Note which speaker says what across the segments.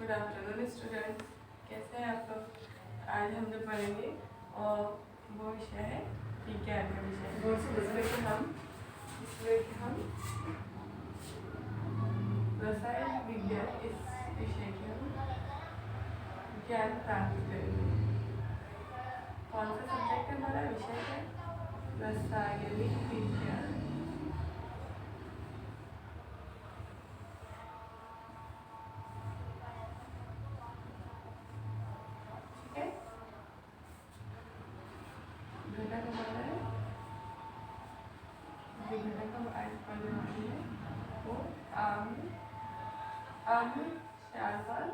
Speaker 1: Good afternoon students, कैसे हैं आप लोग। आज हम जो पढ़ेंगे और वो विषय है विज्ञान का विषय, इसमें कि हम रसायन विज्ञान इस विषय के हम ज्ञान प्राप्त करेंगे। कौन सा सब्जेक्ट है हमारा, विषय है रसायनिक विज्ञान। घटक हमारा है, जो घटक हम आज पढ़ने वाले हैं वो आम्ल, क्षार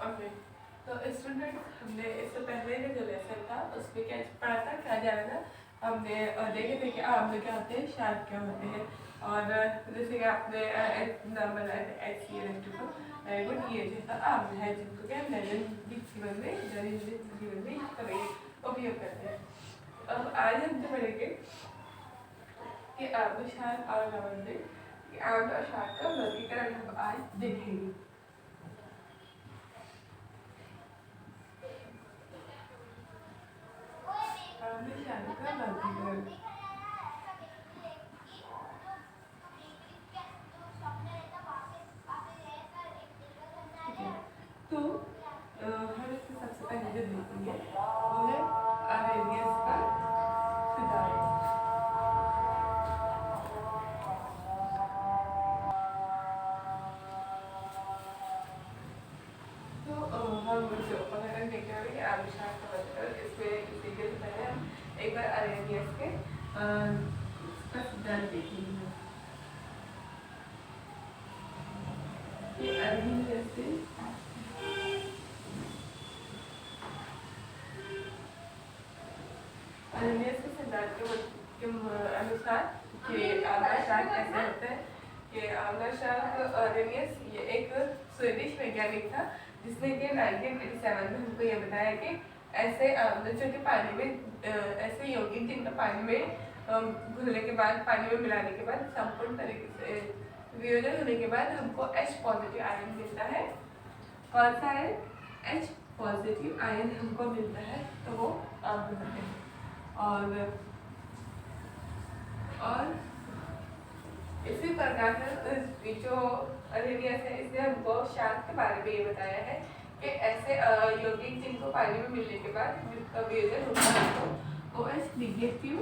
Speaker 1: ओके। तो स्टूडेंट्स, हमने इससे पहले का जो लेसन था उसमें क्या पढ़ा था, क्या जाना था। हमने देखे थे कि आम्ल क्या होते हैं, क्षार क्या होते हैं। और जैसे कि आपने नाम बनाया था HCl, गुड, ये जैसा आम्ल है जिनको क्या दैनिक जीवन में उपयोग करते हैं। अब आज हम जो पढ़ेंगे कि आम्ल, क्षार और लवण में आम्ल और क्षार का वर्गीकरण हम आज देखेंगे। तो हम इसमें सबसे पहले जो देखेंगे वो है अरेनियस का सिद्धांत। तो हम जो उदाहरण देखने वाले आविष्कार का मतलब इसमें सीखने से पहले हम एक बार अरेनियस के का सिद्धांत देखेंगे। ये अरेनियस से अरेनियस के सिद्धांत के अनुसार कि आम्ल क्षार कैसे होते हैं। कि आम्ल क्षार अरेनियस ये एक स्वीडिश वैज्ञानिक था जिसने कि 1987 में हमको ये बताया कि ऐसे आम्ल जो कि पानी में ऐसे यौगिक जिनका पानी में घुलने के बाद, पानी में मिलाने के बाद संपूर्ण तरीके से वियोजन होने के बाद हमको H पॉजिटिव आयन मिलता है। कौन सा है? H पॉजिटिव आयन हमको मिलता है, तो वो आम्ल होते हैं। और इसी प्रकार से जो अरेनियस है इसने हमको क्षार के बारे में ये बताया है कि ऐसे यौगिक जिनको पानी में मिलने के बाद जिनका वियोजन होता है तो OH निगेटिव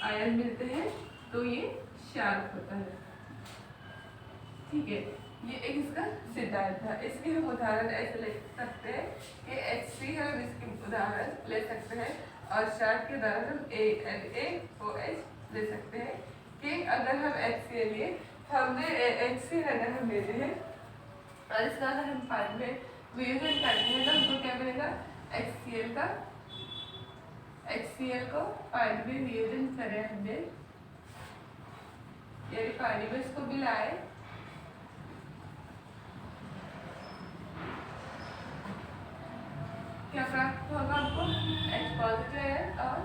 Speaker 1: आयन मिलते हैं, तो ये क्षार होता है। ठीक है, ये एक इसका सिद्धांत था। इसके हम उदाहरण ऐसे ले सकते हैं कि HC हम इसके उदाहरण ले सकते हैं और क्षार के उदाहरण हम NaOH ले सकते हैं। कि अगर हम HCl लिए, हमने HCl अगर हम लेते हैं और इसका अगर हम पानी में वियोजन करते हैं तो हमको क्या मिलेगा? HCl को पानी में वियोजन करें हमने, यानी पानी में इसको मिलाए, क्या प्राप्त होगा हमको? H पॉजिटिव आयन और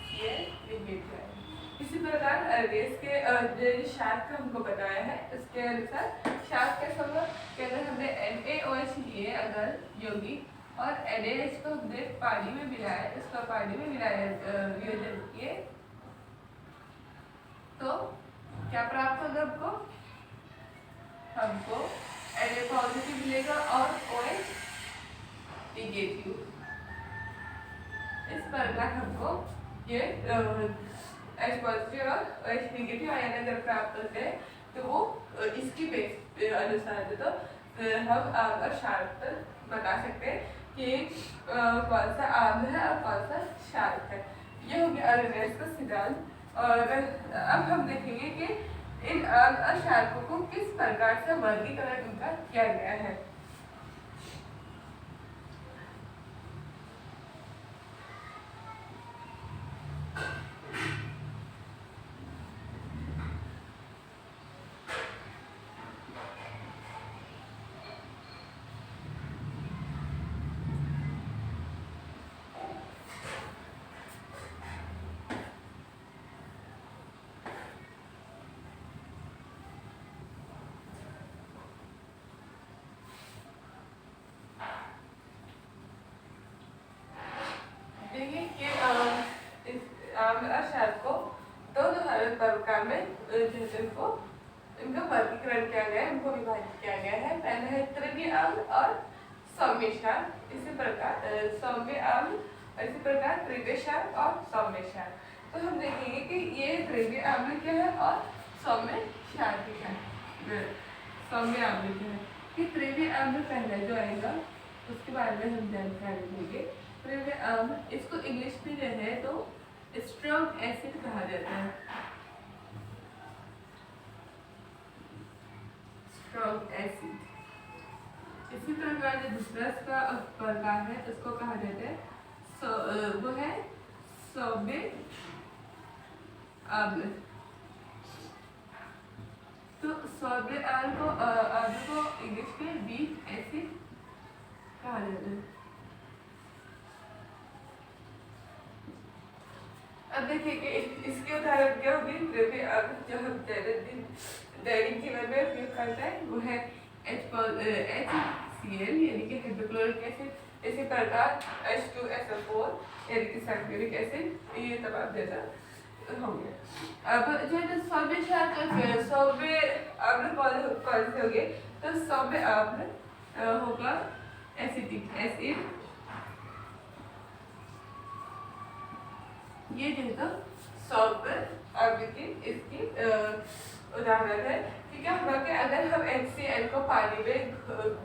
Speaker 1: Cl नेगेटिव आयन। इसी प्रकार अरेनियस के जो क्षार का हमको बताया है उसके अनुसार क्षार कैसा होगा कि अगर हमने NaOH लिए अगर यौगिक और NaH को हमने पानी में मिलाया, इसका पानी में मिलाया वियोजन किए, तो क्या प्राप्त होगा हमको? हमको Na पॉजिटिव मिलेगा और OH निगेटिव। इस प्रकार हमको ये H पॉजिटिव और OH निगेटिव आयन अगर प्राप्त होते हैं तो वो इसकी बेस अनुसार तो हम आम्ल और क्षार पर बता सकते हैं कि कौन सा आम्ल है और कौन सा क्षार है। अरेनियस का सिद्धांत। और अब हम देखेंगे कि इन अशार्कों को किस प्रकार से वर्गीकरण इनका किया गया है। देखिए कि अशार्क को दो प्रकार में इनको इनका वर्गीकरण किया गया है, इनको विभाजित किया गया है। पहले है तृतीय अम्ल और सौम्य क्षार, इसी प्रकार सौम्य अम्ल, इसी प्रकार तृतीय क्षार और सौम्य क्षार। तो हम देखेंगे कि ये तृतीय अम्ल क्या है और सौम्य क्षार क्या है। सौम्य अम्ल क्या है कि तृतीय अम्ल पहले जो आएगा उसके बारे में हम जानकारी देंगे। तृतीय अम्ल, इसको इंग्लिश में जो है तो स्ट्रॉन्ग एसिड कहा जाता है। Strong acid. इसी प्रकार जो दूसरा इसका प्रकार है उसको कहा जाता है वो है सौम्य अम्ल। तो सौम्य अम्ल को इंग्लिश में वीक एसिड कहा जाता है। अब देखिए कि इसके उदाहरण क्या होगी। तृतीय अम्ल जो हम दैनिक जीवन में उपयोग करते हैं वो है HCl यानी कि हाइड्रोक्लोरिक एसिड। इसी प्रकार H2SO4 यानी कि सल्फ्यूरिक एसिड, ये तमाम जैसा होंगे। अब जो सौम्य क्षार का सौम्य अम्ल कौन से होंगे, तो सौम्य अम्ल होगा एसिटिक एसिड। ये जो है सौम्य अम्ल की इसकी उदाहरण है कि क्या होगा कि अगर हम HCl को पानी में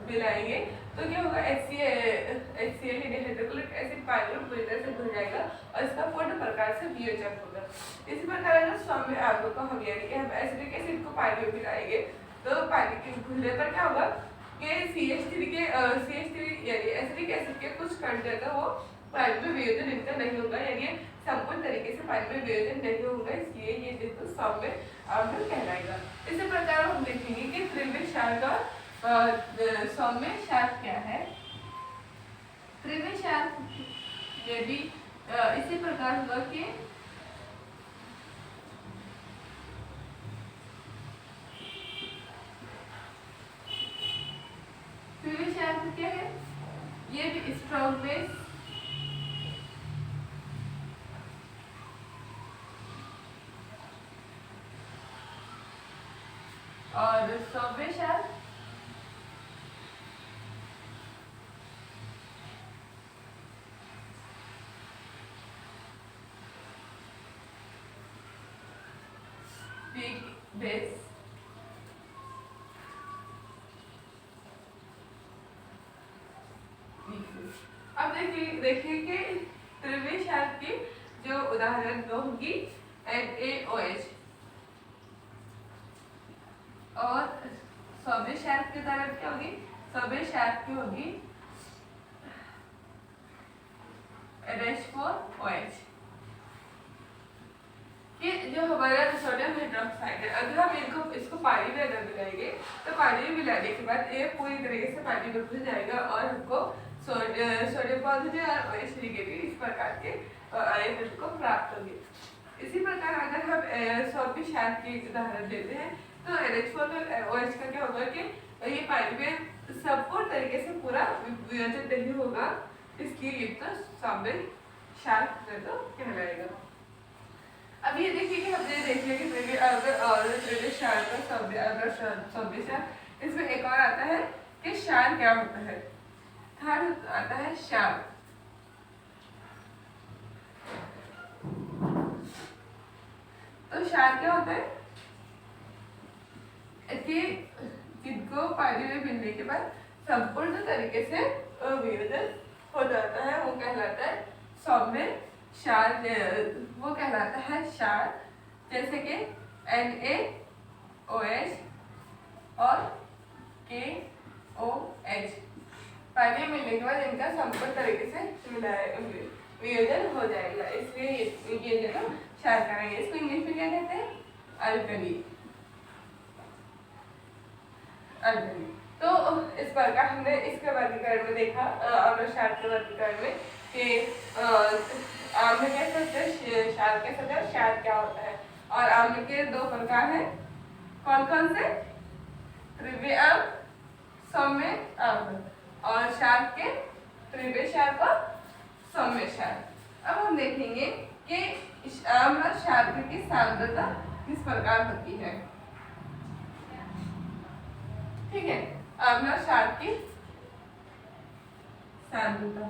Speaker 1: मिलाएंगे तो क्या होगा, HCl यानी हाइड्रोक्लोरिक एसिड पानी में पूरी तरह से घुल जाएगा और इसका पूर्ण प्रकार से वियोजन होगा। इसी प्रकार अगर सौम्य अम्ल को हम यानी कि हम एसिटिक एसिड को पानी में मिलाएंगे तो पानी के घुलने पर क्या होगा कि CH3 यानी एसिटिक एसिड के कुछ कण जो है वो पानी में वियोजन इनका नहीं होगा, यानी संपूर्ण तरीके से पानी में वियोजन नहीं होगा, इसलिए ये जो सौम्य अम्ल कहलाएगा। इसी प्रकार हम देखेंगे कि तृतीय क्षार का सौम्य क्षार क्या है। तृतीय क्षार ये भी इसी प्रकार होगा कि तृतीय क्षार क्या है, ये भी स्ट्रॉन्ग बेस और सौम्य क्षार बेस। अब देखिए कि तृतीय क्षार की जो उदाहरण दो होगी NaOH और सौम्य क्षार की उदाहरण क्या होगी, सौम्य क्षार की होगी NH4OH। ये जो हमारा सोडियम हाइड्रोक्साइड है, अगर हम इसको पानी में अगर मिलाएंगे तो पानी में मिलाने के बाद ये पूरी तरीके से पानी में घुल जाएगा और हमको सोडियम पॉजिटिव और OH नेगेटिव इस प्रकार के आयन को प्राप्त होंगे। इसी प्रकार अगर हम सौम्य क्षार की उदाहरण देते हैं तो NH4OH का क्या होगा कि ये पानी में संपूर्ण तरीके से पूरा वियोजन नहीं होगा, इसलिए ये तो सौम्य क्षार कहलाएगा। अब ये देखिए कि हमने देख लिया कि तृतीय क्षार का सौम्य क्षार, इसमें एक और आता है कि क्षार क्या होता है। थर्ड आता है क्षार। तो क्षार क्या होता है कि जिनको पानी में मिलने के बाद संपूर्ण तरीके से वियोजन हो जाता है, वो कहलाता है सौम्य क्षार वो कहलाता है क्षार, जैसे कि NaOH और KOH। पानी मिलने के बाद इनका संपूर्ण तरीके से वियोजन हो जाएगा, इसलिए ये जो क्षार करेंगे। इसको इंग्लिश में क्या कहते हैं? अल्कली। तो इस प्रकार हमने इसके वर्गीकरण में देखा, अम्ल क्षार के वर्गीकरण में, कि आम्ल कैसे होते हैं, क्षार कैसे होते हैं, क्षार क्या होता है। और आम्ल के दो प्रकार हैं, कौन कौन से? त्रिव्य आम्ल, सौम्य आम्ल। और क्षार के त्रिव्य क्षार व सौम्य क्षार। अब हम देखेंगे कि आम्ल और क्षार की सांद्रता किस प्रकार होती है। ठीक है, आम्ल और क्षार की सांद्रता।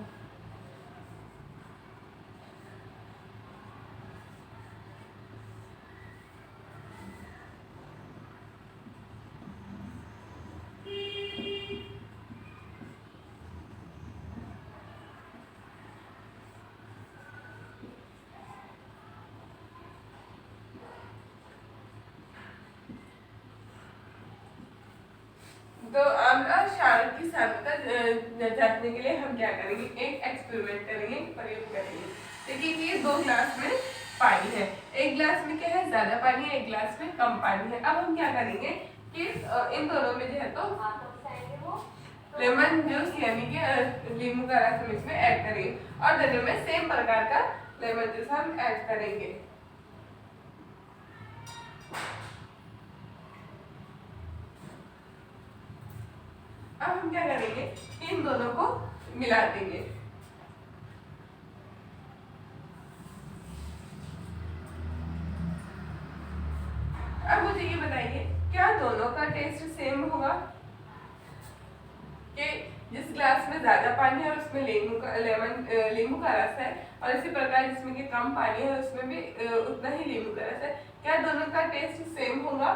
Speaker 1: तो आम्ल और क्षार की सांद्रता जांचने के लिए हम क्या करेंगे? एक एक्सपेरिमेंट करेंगे, प्रयोग करेंगे। देखिए कि ये दो ग्लास में पानी है, एक ग्लास में क्या है? ज्यादा पानी है, एक ग्लास में कम पानी है। अब हम क्या करेंगे कि इन दोनों में जो है तो लेमन जूस यानी कि नींबू का रस हम इसमें ऐड करेंगे, और दोनों में सेम प्रकार का लेमन जूस हम ऐड करेंगे। अब हम क्या करेंगे? इन दोनों को मिला देंगे। अब मुझे ये बताइए, क्या दोनों का टेस्ट सेम होगा? कि जिस ग्लास में ज्यादा पानी है उसमें नींबू का रस है, और इसी प्रकार जिसमें कि कम पानी है उसमें भी उतना ही नींबू का रस है, क्या दोनों का टेस्ट सेम होगा?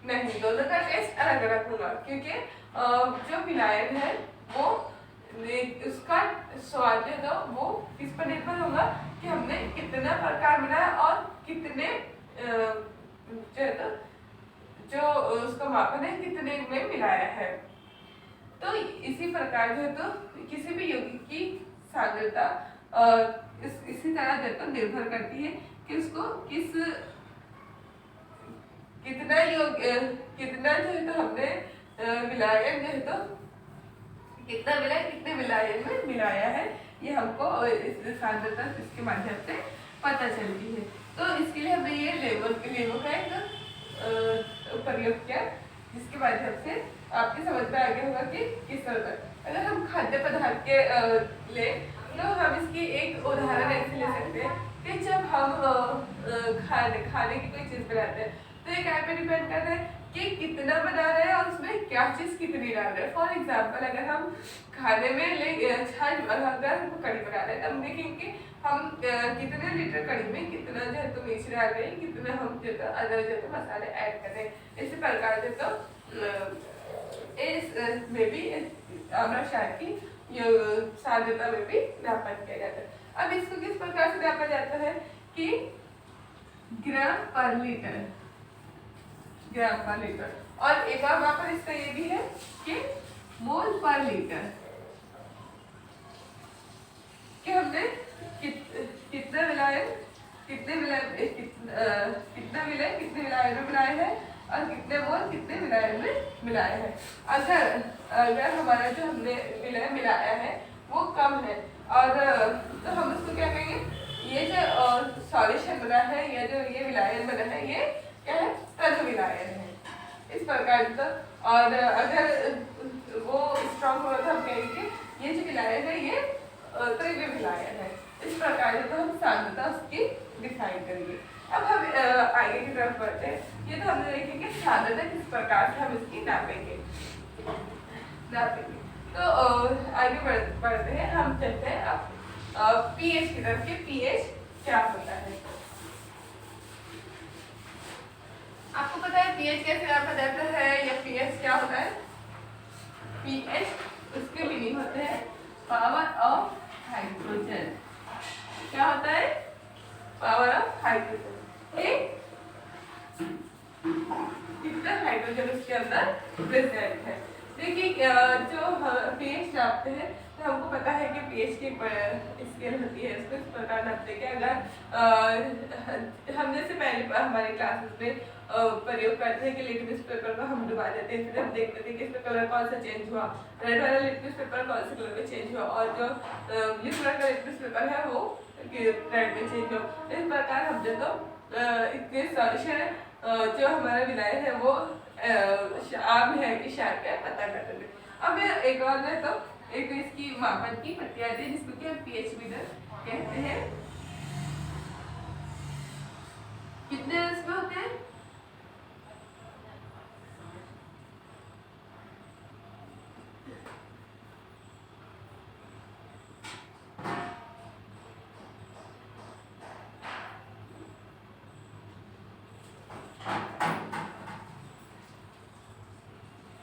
Speaker 1: नहीं, दोनों का टेस्ट अलग अलग होगा, क्योंकि जो विलायन है वो उसका स्वाद जो है वो किस पर निर्भर होगा कि हमने कितना प्रकार मिलाया और कितने जो उसका मापन है कितने में मिलाया है। तो इसी प्रकार जो है तो किसी भी यौगिक की सांद्रता इसी तरह जो है तो निर्भर करती है कि उसको कितना जो है तो हमने विलायन जो है तो कितना मिलाया, कितने विलायन में मिलाया है, ये हमको इस सांद्रता इसके माध्यम से पता चलती है। तो इसके लिए हमने ये लेवल का एक प्रयोग किया, जिसके माध्यम से आपकी समझ में आ गया होगा कि किस तरह का। अगर हम खाद्य पदार्थ के ले तो हम इसकी एक उदाहरण ऐसे ले सकते हैं कि जब हम खाने की कोई चीज बनाते हैं तो ये क्या पे डिपेंड करता है कि कितना बना रहे हैं और उसमें क्या चीज कितनी डाल रहे हैं। फॉर एग्जाम्पल, अगर हम खाने में अगर हम कड़ी बना रहे हैं तो हम देखेंगे कि हम कितने लीटर कड़ी में कितना जो है तो मिर्च डाल रहे हैं, कितना हम जो है अदर जो है मसाले ऐड कर रहे हैं। इसी प्रकार जो तो इस में भी आम्ल क्षार की सांद्रता में भी नापन किया जाता है। अब इसको किस प्रकार से नापा जाता है कि ग्राम पर लीटर, और एक और मापन इसका ये भी है कि मोल पर लीटर, कि हमने कितना विलायन कितने विलायन में मिलाए हैं और कितने मोल कितने विलायन में मिलाए हैं। अगर हमारा जो हमने विलायन मिलाया है वो कम है और तो हम उसको क्या कहेंगे, ये जो सॉल्यूशन बना है या जो ये विलायन बना है ये क्या है? तनु विलायन है। इस प्रकार से और अगर वो स्ट्रॉन्ग होगा तो हम कहेंगे ये जो विलायन है ये त्रिव्य विलायन है। इस प्रकार से तो हम सांद्रता उसकी डिफाइन करेंगे। अब हम आगे की तरफ बढ़ते हैं। ये तो हमने देखेंगे सांद्रता किस प्रकार से हम इसकी नापेंगे। तो आगे बढ़ते हैं, हम चलते हैं अब पीएच की तरफ के पीएच क्या होता है। आपको पता है पीएच कैसे नापा जाता है या पीएच क्या होता है? पीएच उसके मीनिंग होते हैं पावर ऑफ हाइड्रोजन। क्या क्या होता है, पावर ऑफ हाइड्रोजन, एक कितना हाइड्रोजन उसके अंदर प्रेजेंट है। देखिए जो पीएच नापते हैं तो हमको पता है कि पीएच की स्केल होती है, इसको इस प्रकार नापते हैं कि अगर हम जैसे पहले हमारे क्लासेस में प्रयोग करते हैं कि लिटमस पेपर को हम डुबा देते हैं, फिर हम देखते थे कि इसमें कलर कौन सा चेंज हुआ, रेड वाला लिटमस पेपर कौन से कलर में चेंज हुआ और जो ब्लू कलर का लिटमस पेपर है वो रेड में चेंज हुआ। इस प्रकार हमने तो इतने सॉल्यूशन जो हमारा विलायक है वो आम है कि क्षार का पता कर सकते। अब एक और है तो एक इसकी मापन की प्रक्रिया है जिसको कि हम पीएच मीटर कहते हैं। कितने इसमें होते हैं,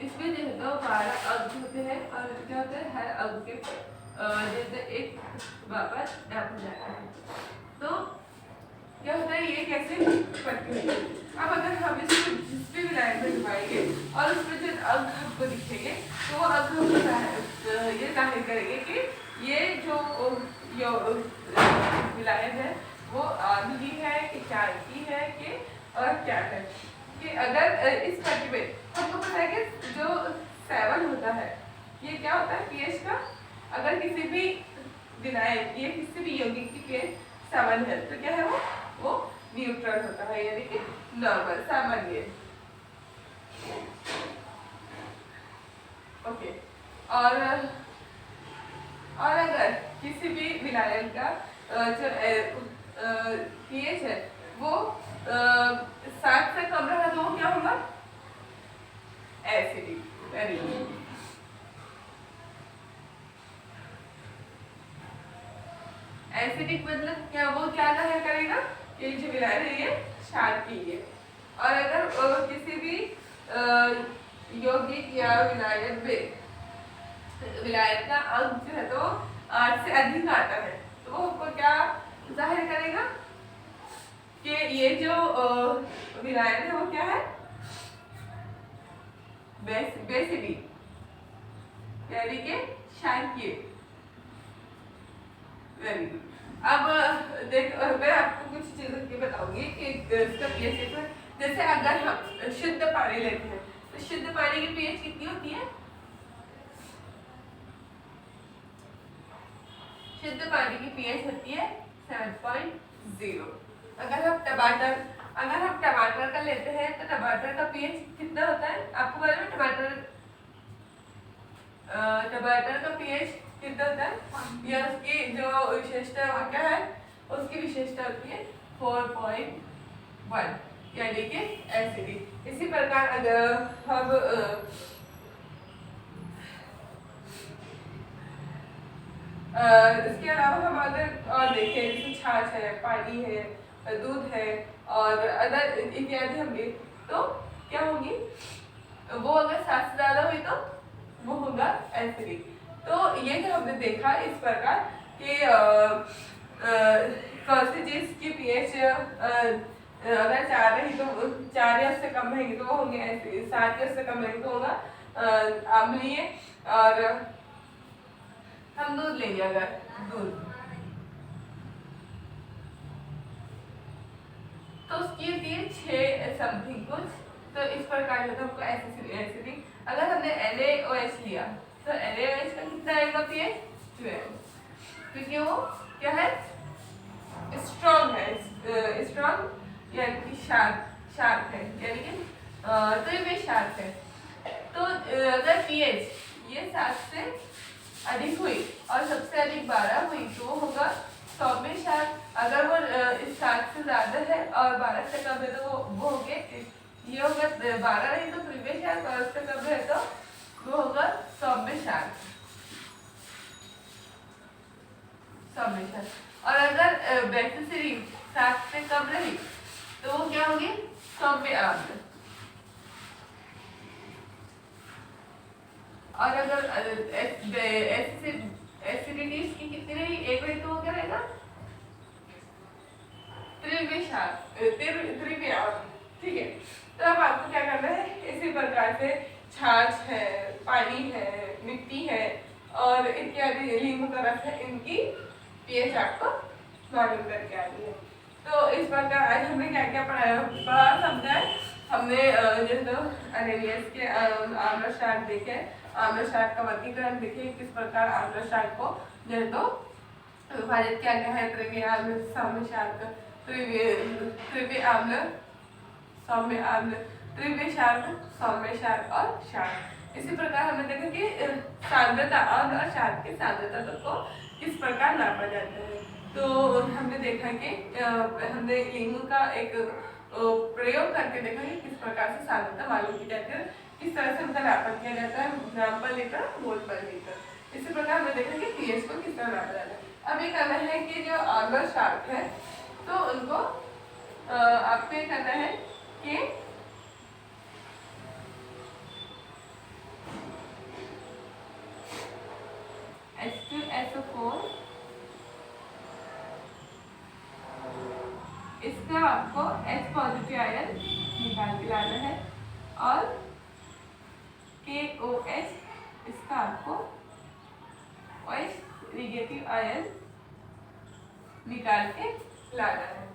Speaker 1: इसमें जो है तो 12 अंक होते हैं और क्या होता है हर अंक के जैसे एक वापस नाप हो जाता है। तो क्या होता है ये कैसे पढ़ती है। अब अगर हम इसको जिस पे भी लाइन में डुबाएंगे और उसमें जो अंक हमको दिखेंगे तो वो अंक हमको ये जाहिर करेंगे कि ये जो विलायन है वो आधी है कि चार की है कि और क्या है कि अगर इस पट्टी में हमको पता है कि जो 7 होता है ये क्या होता है पीएच का, अगर किसी भी विलायन ये किसी भी यौगिक की पीएच 7 है तो क्या है वो न्यूट्रल होता है यानी कि नॉर्मल सामान्य। ओके और अगर किसी भी विलायन का जो पीएच है वो 7 से कम रहा तो वो क्या होगा एसिडिक। Very good. एसिडिक मतलब क्या, वो क्या करेगा कि जो विलायन है ये क्षार की है। और अगर किसी भी यौगिक या विलायन में विलायन का अंक जो है तो 8 से अधिक आता है तो वो हमको क्या जाहिर करेगा कि ये जो विलायन है वो क्या है बेसिडिक यानी कि क्षारीय। Very good. अब देख मैं आपको कुछ चीजें की बताऊंगी कि इसका पीएच है। जैसे अगर हम शुद्ध पानी लेते हैं तो शुद्ध पानी की पीएच कितनी होती है, शुद्ध पानी की पीएच होती है 7.0। अगर हम टमाटर का लेते हैं तो टमाटर का पीएच कितना होता है आपको मालूम है, टमाटर का पीएच कितना होता है या उसकी जो विशेषता है वो क्या है, उसकी विशेषता होती है 4.1 यानी कि एसिडिक। इसी प्रकार अगर हम इसके अलावा हम अगर और देखें जैसे छाछ है, पानी है, दूध है और अदर इत्यादि हम ले तो क्या होगी, वो अगर 7 से ज़्यादा हुई तो वो होगा एसिडिक। तो ये जो हमने देखा इस प्रकार कि कौन सी चीज़ की पीएच अगर 4 रही तो 4 या उससे कम रहेंगे तो वो होंगे एसिडिक, 7 या उससे कम रहेंगे तो होगा अम्लीय। और हम दूध लेंगे, अगर दूध तो उसकी होती है 6 समथिंग कुछ, तो इस प्रकार जो हमको एसिडिक। अगर हमने NaOH लिया तो NaOH का कितना आएगा पीएच 12, क्योंकि वो क्या है स्ट्रॉन्ग है, स्ट्रॉन्ग यानी कि शार्प है यानी कि तो ये शार्प है। तो अगर पीएच ये 7 से अधिक हुई और सबसे अधिक 12 हुई तो वो होगा सौम्य क्षार। अगर वो इस 7 से ज्यादा है और 12 से कम है तो वो हो गए, ये होगा 12 रही तो प्रीवियस क्षार, 12 से कम है तो वो होगा सौम्य क्षार। और अगर बेसिसिरी 7 से कम रही तो वो क्या होगी सौम्य आम्ल। और अगर एसिडिटी की कितनी रही, 1 रही तो वो क्या रहेगा त्रिव्य आम्ल, ठीक है। तो अब आपको क्या करना है, इसी प्रकार से छाछ है, पानी है, मिट्टी है और इत्यादि नींबू का रस है, इनकी पीएच आपको मालूम करके आनी है। तो इस प्रकार आज हमने क्या क्या पढ़ा समझा है। हमने जो तो अरेनियस के आम्ल क्षार देखे, आम्ल क्षार का वर्गीकरण देखे, किस प्रकार आम्ल क्षार को जो है तो विभाजित किया गया है, त्रिव्य आम्ल, सौम्य क्षार, त्रिव्य आम्ल, सौम्य आम्ल, त्रिव्य क्षार, सौम्य क्षार और क्षार। इसी प्रकार हमने देखा कि सांद्रता, आम्ल और क्षार की सांद्रता को किस प्रकार नापा जाता है। तो हमने देखा कि हमने लींबू का एक प्रयोग करके देखा कि किस प्रकार से सांद्रता मालूम की जाती है, किस तरह से उनका नापा किया जाता है, ग्राम पर लीटर, मोल पर लीटर। इसी प्रकार हमने देखा कि पीएच को किस तरह नापा जाता है। अब ये करना है कि जो आम्ल क्षार है तो उनको आपको ये करना है कि H2SO4 इसका आपको H पॉजिटिव आयन निकाल के लाना है और KOH इसका आपको OH नेगेटिव आयन निकाल के लाना है,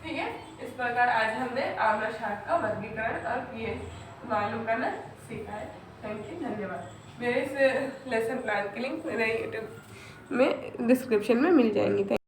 Speaker 1: ठीक है। इस प्रकार आज हमने आम्ल क्षार का वर्गीकरण और पीएच मालूम करना सीखा है। थैंक यू, धन्यवाद। मेरे इस लेसन प्लान की लिंक मेरे यूट्यूब में डिस्क्रिप्शन में मिल जाएंगी।